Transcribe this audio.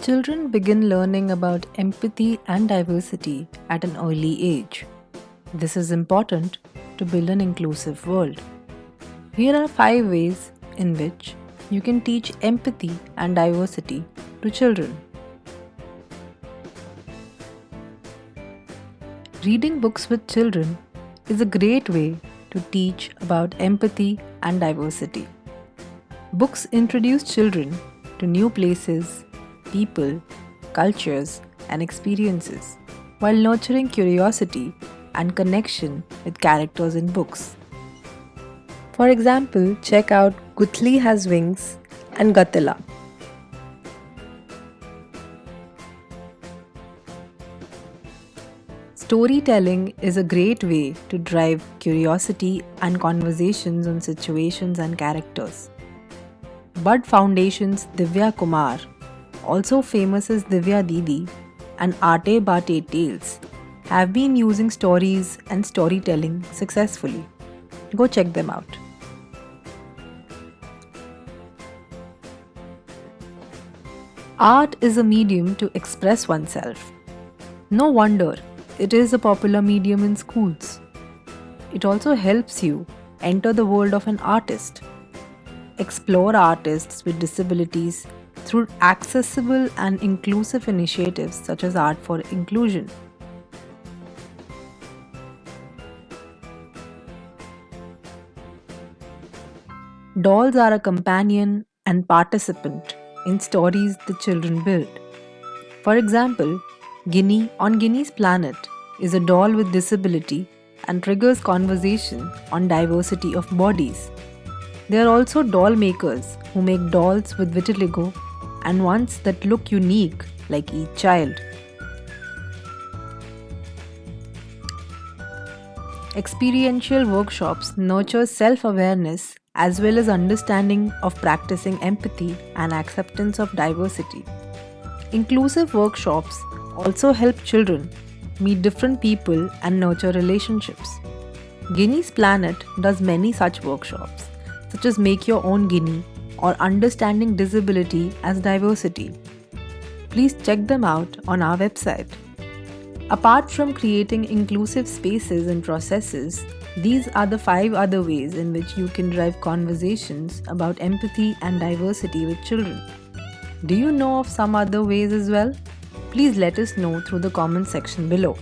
Children begin learning about empathy and diversity at an early age. This is important to build an inclusive world. Here are 5 ways in which you can teach empathy and diversity to children. Reading books with children is a great way to teach about empathy and diversity. Books introduce children to new places, people, cultures, and experiences, while nurturing curiosity and connection with characters in books. For example, check out Guthli Has Wings and Gatila. Storytelling is a great way to drive curiosity and conversations on situations and characters. Bud Foundation's Divya Kumar, also famous as Divya Didi, and Aate Baate Tales have been using stories and storytelling successfully. Go check them out. Art is a medium to express oneself. No wonder it is a popular medium in schools. It also helps you enter the world of an artist. Explore artists with disabilities through accessible and inclusive initiatives such as Art for Inclusion. Dolls are a companion and participant in stories the children build. For example, Guinea on Guinea's Planet is a doll with disability and triggers conversation on diversity of bodies. There are also doll makers who make dolls with vitiligo and ones that look unique like each child. Experiential workshops nurture self-awareness as well as understanding of practicing empathy and acceptance of diversity. Inclusive workshops also help children meet different people and nurture relationships. Guinea's Planet does many such workshops, such as Make Your Own Guinea or Understanding Disability as Diversity. Please check them out on our website. Apart from creating inclusive spaces and processes, these are the 5 other ways in which you can drive conversations about empathy and diversity with children. Do you know of some other ways as well? Please let us know through the comment section below.